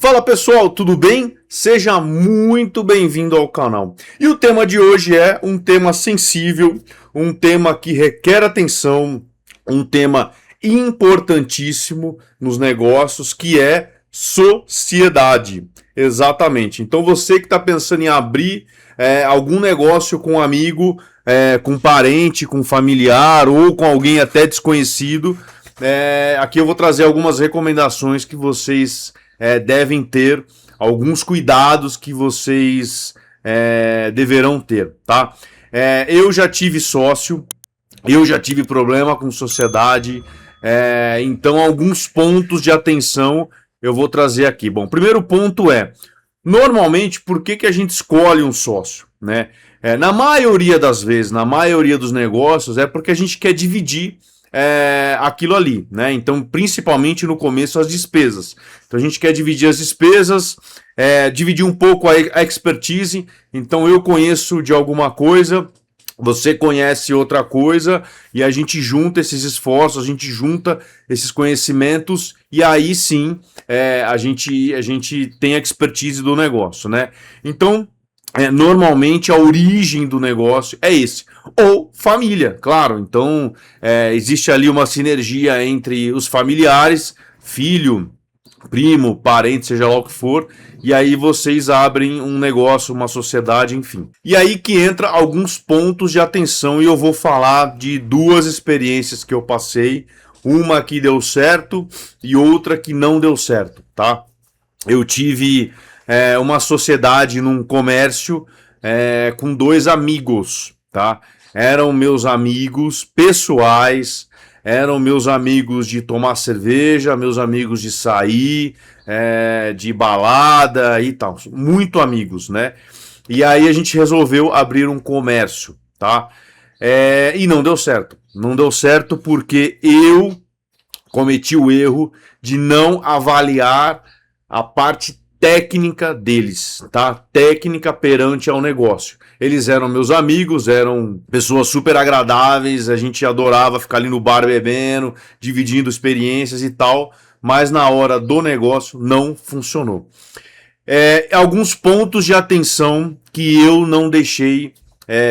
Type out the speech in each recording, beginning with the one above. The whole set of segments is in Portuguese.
Fala pessoal, tudo bem? Seja muito bem-vindo ao canal. E o tema de hoje é um tema sensível, um tema que requer atenção, um tema importantíssimo nos negócios, que é sociedade. Exatamente. Então você que está pensando em abrir algum negócio com um amigo, com um parente, com um familiar ou com alguém até desconhecido, aqui eu vou trazer algumas recomendações que vocês devem ter, alguns cuidados que vocês deverão ter, tá? Eu já tive sócio, eu já tive problema com sociedade, então alguns pontos de atenção eu vou trazer aqui. Bom, primeiro ponto normalmente, por que a gente escolhe um sócio, né? Na maioria das vezes, na maioria dos negócios, é porque a gente quer dividir aquilo ali, né? Então, principalmente no começo, as despesas. Então, a gente quer dividir as despesas, dividir um pouco a expertise. Então, eu conheço de alguma coisa, você conhece outra coisa, e a gente junta esses esforços, a gente junta esses conhecimentos, e aí sim a gente tem a expertise do negócio, né? Então, normalmente a origem do negócio é esse. Ou família, claro. Então, existe ali uma sinergia entre os familiares, filho, primo, parente, seja lá o que for, e aí vocês abrem um negócio, uma sociedade, enfim. E aí que entra alguns pontos de atenção, e eu vou falar de duas experiências que eu passei, uma que deu certo e outra que não deu certo, tá? Eu tive uma sociedade num comércio com dois amigos, tá? Eram meus amigos pessoais, eram meus amigos de tomar cerveja, meus amigos de sair, de balada e tal. Muito amigos, né? E aí a gente resolveu abrir um comércio, tá? E não deu certo. Não deu certo porque eu cometi o erro de não avaliar a parte técnica deles, tá? Técnica perante ao negócio. Eles eram meus amigos, eram pessoas super agradáveis, a gente adorava ficar ali no bar bebendo, dividindo experiências e tal, mas na hora do negócio não funcionou. Alguns pontos de atenção que eu não deixei,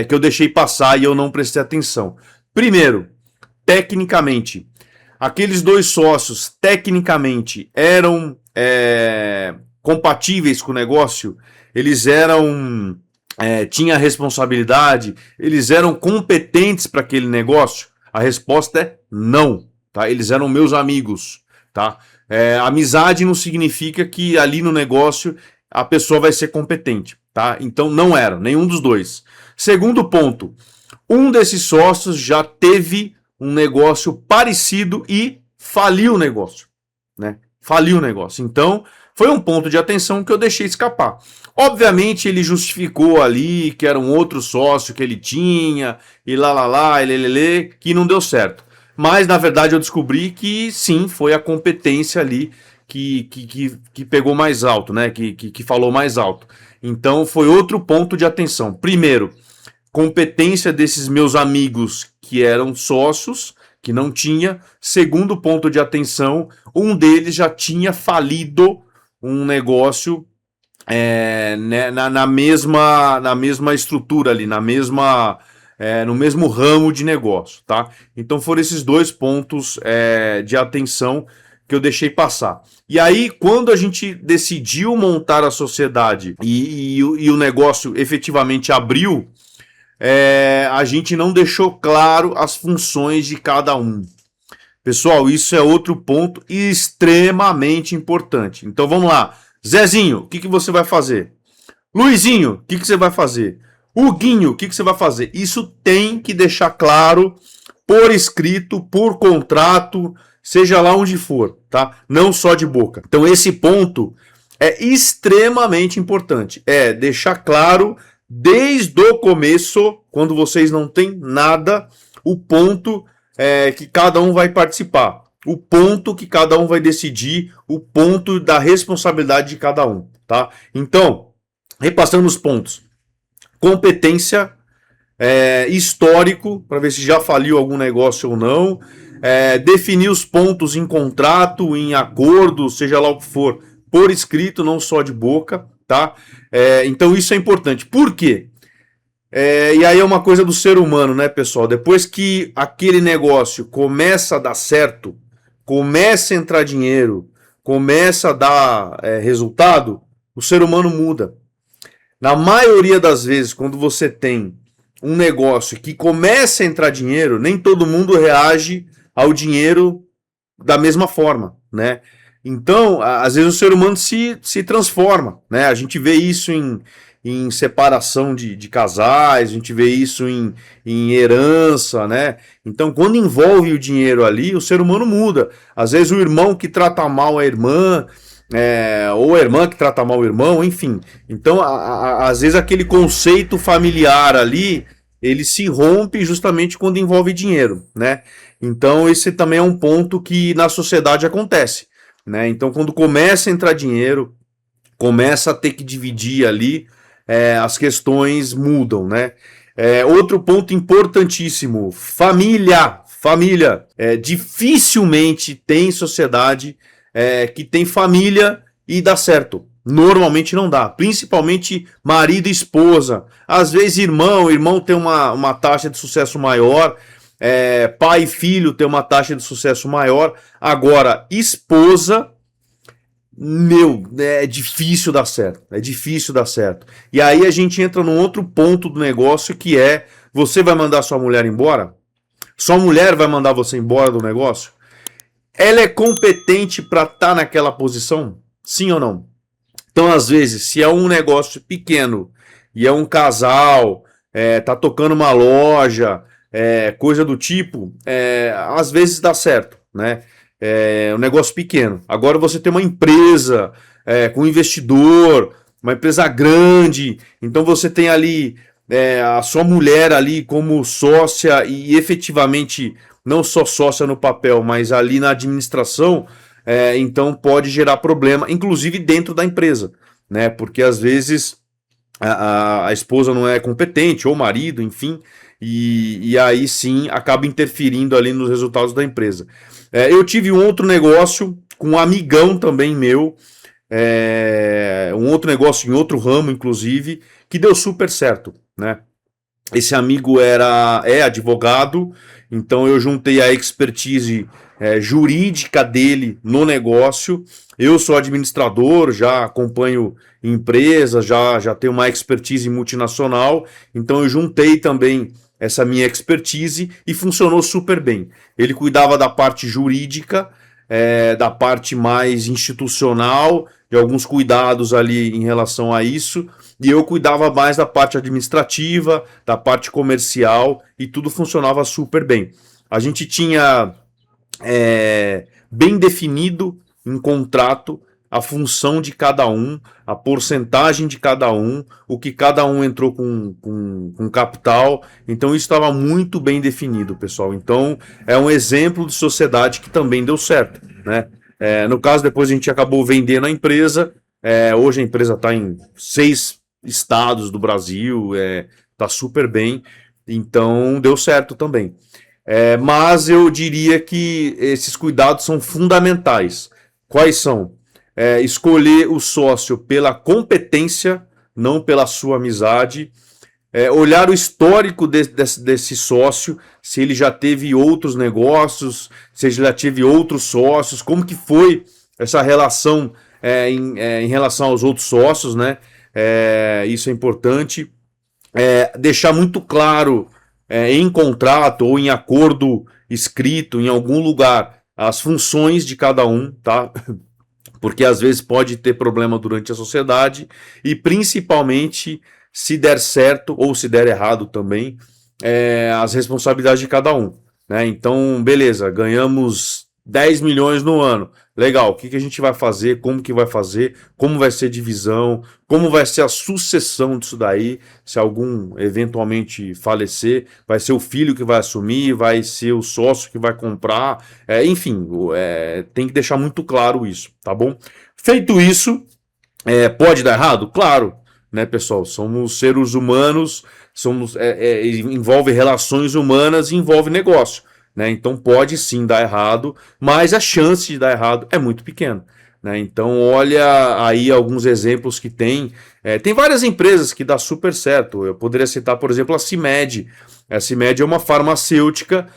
que eu deixei passar e eu não prestei atenção. Primeiro, tecnicamente, aqueles dois sócios tecnicamente eram compatíveis com o negócio, eles eram tinha responsabilidade, eles eram competentes para aquele negócio? A resposta é não, tá? Eles eram meus amigos, tá? Amizade não significa que ali no negócio a pessoa vai ser competente, tá? Então não era, nenhum dos dois. Segundo ponto, um desses sócios já teve um negócio parecido e faliu o negócio, né? Faliu o negócio. Então, foi um ponto de atenção que eu deixei escapar. Obviamente, ele justificou ali que era um outro sócio que ele tinha, e que não deu certo. Mas, na verdade, eu descobri que sim, foi a competência ali que pegou mais alto, né? Que falou mais alto. Então, foi outro ponto de atenção. Primeiro, competência desses meus amigos que eram sócios, que não tinha. Segundo ponto de atenção, um deles já tinha falido um negócio na mesma estrutura ali, no mesmo ramo de negócio, tá? Então foram esses dois pontos de atenção que eu deixei passar. E aí, quando a gente decidiu montar a sociedade e o negócio efetivamente abriu, a gente não deixou claro as funções de cada um. Pessoal, isso é outro ponto extremamente importante. Então vamos lá. Zezinho, o que você vai fazer? Luizinho, o que você vai fazer? Huguinho, o que você vai fazer? Isso tem que deixar claro por escrito, por contrato, seja lá onde for, tá? Não só de boca. Então esse ponto é extremamente importante. Deixar claro desde o começo, quando vocês não têm nada, o ponto que cada um vai participar, o ponto que cada um vai decidir, o ponto da responsabilidade de cada um, tá? Então, repassando os pontos. Competência, histórico, para ver se já faliu algum negócio ou não, definir os pontos em contrato, em acordo, seja lá o que for, por escrito, não só de boca, tá? Então isso é importante. Por quê? E aí é uma coisa do ser humano, né, pessoal? Depois que aquele negócio começa a dar certo, começa a entrar dinheiro, começa a dar resultado, o ser humano muda. Na maioria das vezes, quando você tem um negócio que começa a entrar dinheiro, nem todo mundo reage ao dinheiro da mesma forma, né? Então, às vezes o ser humano se transforma, né? A gente vê isso em separação de casais, a gente vê isso em herança, né? Então, quando envolve o dinheiro ali, o ser humano muda. Às vezes o irmão que trata mal a irmã, ou a irmã que trata mal o irmão, enfim. Então, às vezes aquele conceito familiar ali, ele se rompe justamente quando envolve dinheiro, né? Então, esse também é um ponto que na sociedade acontece, né? Então, quando começa a entrar dinheiro, começa a ter que dividir ali, as questões mudam, né? Outro ponto importantíssimo, família. Família. Dificilmente tem sociedade que tem família e dá certo. Normalmente não dá, principalmente marido e esposa. Às vezes irmão tem uma taxa de sucesso maior, pai e filho tem uma taxa de sucesso maior. Agora, esposa, é difícil dar certo. É difícil dar certo. E aí a gente entra num outro ponto do negócio que é: você vai mandar sua mulher embora? Sua mulher vai mandar você embora do negócio? Ela é competente para estar naquela posição? Sim ou não? Então, às vezes, se é um negócio pequeno e é um casal, tá tocando uma loja, coisa do tipo, às vezes dá certo, né? Um negócio pequeno. Agora você tem uma empresa com investidor, uma empresa grande, então você tem ali a sua mulher ali como sócia e efetivamente não só sócia no papel, mas ali na administração, então pode gerar problema, inclusive dentro da empresa, né? Porque às vezes a esposa não é competente, ou o marido, enfim, e aí sim acaba interferindo ali nos resultados da empresa. Eu tive um outro negócio com um amigão também meu, um outro negócio em outro ramo, inclusive, que deu super certo, né? Esse amigo é advogado, então eu juntei a expertise jurídica dele no negócio. Eu sou administrador, já acompanho empresas, já tenho uma expertise multinacional, então eu juntei também essa minha expertise e funcionou super bem. Ele cuidava da parte jurídica, da parte mais institucional, de alguns cuidados ali em relação a isso, e eu cuidava mais da parte administrativa, da parte comercial, e tudo funcionava super bem. A gente tinha bem definido em contrato a função de cada um, a porcentagem de cada um, o que cada um entrou com capital. Então isso estava muito bem definido, pessoal. Então é um exemplo de sociedade que também deu certo, né? No caso, depois a gente acabou vendendo a empresa. Hoje a empresa está em 6 estados do Brasil, está super bem. Então deu certo também. Mas eu diria que esses cuidados são fundamentais. Quais são? Escolher o sócio pela competência, não pela sua amizade. Olhar o histórico desse sócio, se ele já teve outros negócios, se ele já teve outros sócios, como que foi essa relação em relação aos outros sócios, né? Isso é importante. Deixar muito claro em contrato ou em acordo escrito em algum lugar as funções de cada um, tá? Porque às vezes pode ter problema durante a sociedade e principalmente se der certo ou se der errado também, as responsabilidades de cada um, né? Então, beleza, ganhamos 10 milhões no ano. Legal, o que a gente vai fazer, como que vai fazer, como vai ser divisão, como vai ser a sucessão disso daí, se algum eventualmente falecer, vai ser o filho que vai assumir, vai ser o sócio que vai comprar, enfim, tem que deixar muito claro isso, tá bom? Feito isso, pode dar errado? Claro, né, pessoal? Somos seres humanos, envolve relações humanas e envolve negócio. Né? Então pode sim dar errado, mas a chance de dar errado é muito pequena. né? Então, olha aí alguns exemplos que tem. Tem várias empresas que dá super certo. Eu poderia citar, por exemplo, a CIMED. A CIMED é uma farmacêutica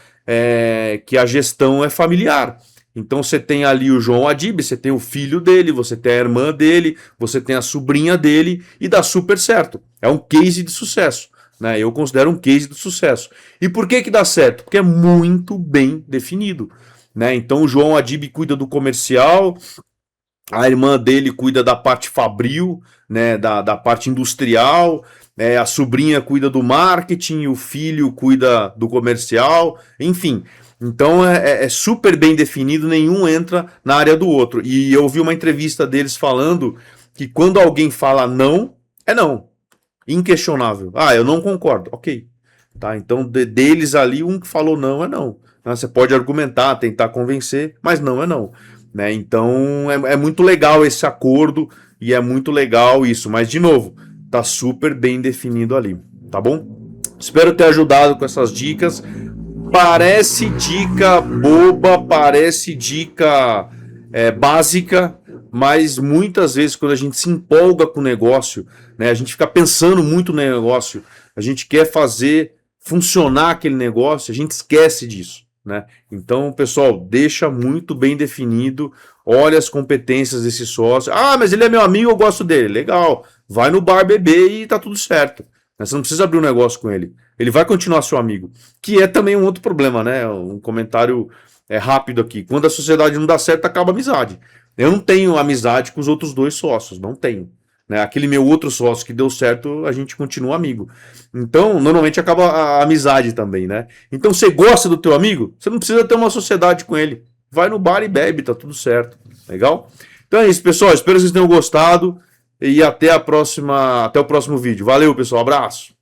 que a gestão é familiar. Então você tem ali o João Adib, você tem o filho dele, você tem a irmã dele, você tem a sobrinha dele e dá super certo. É um case de sucesso, né? Eu considero um case de sucesso. E por que dá certo? Porque é muito bem definido, né? Então o João Adib cuida do comercial, a irmã dele cuida da parte fabril, né, da parte industrial, a sobrinha cuida do marketing, o filho cuida do comercial, enfim. Então é super bem definido, nenhum entra na área do outro. E eu vi uma entrevista deles falando que quando alguém fala não, é não. Inquestionável. Ah, eu não concordo. Ok. Tá? Então, deles ali, um que falou não é não. Você pode argumentar, tentar convencer, mas não é não. Né? Então, é muito legal esse acordo e é muito legal isso. Mas, de novo, tá super bem definido ali. Tá bom? Espero ter ajudado com essas dicas. Parece dica boba, parece dica básica, mas muitas vezes quando a gente se empolga com o negócio, né, a gente fica pensando muito no negócio, a gente quer fazer funcionar aquele negócio, a gente esquece disso, né? Então, pessoal, deixa muito bem definido, olha as competências desse sócio. Ah, mas ele é meu amigo, eu gosto dele. Legal, vai no bar beber e tá tudo certo. Você não precisa abrir um negócio com ele. Ele vai continuar seu amigo. Que é também um outro problema, né? Um comentário rápido aqui. Quando a sociedade não dá certo, acaba a amizade. Eu não tenho amizade com os outros dois sócios, não tenho. Né? Aquele meu outro sócio que deu certo, a gente continua amigo. Então, normalmente acaba a amizade também, né? Então, você gosta do teu amigo? Você não precisa ter uma sociedade com ele. Vai no bar e bebe, tá tudo certo. Legal? Então é isso, pessoal. Espero que vocês tenham gostado. E até a próxima, até o próximo vídeo. Valeu, pessoal. Abraço.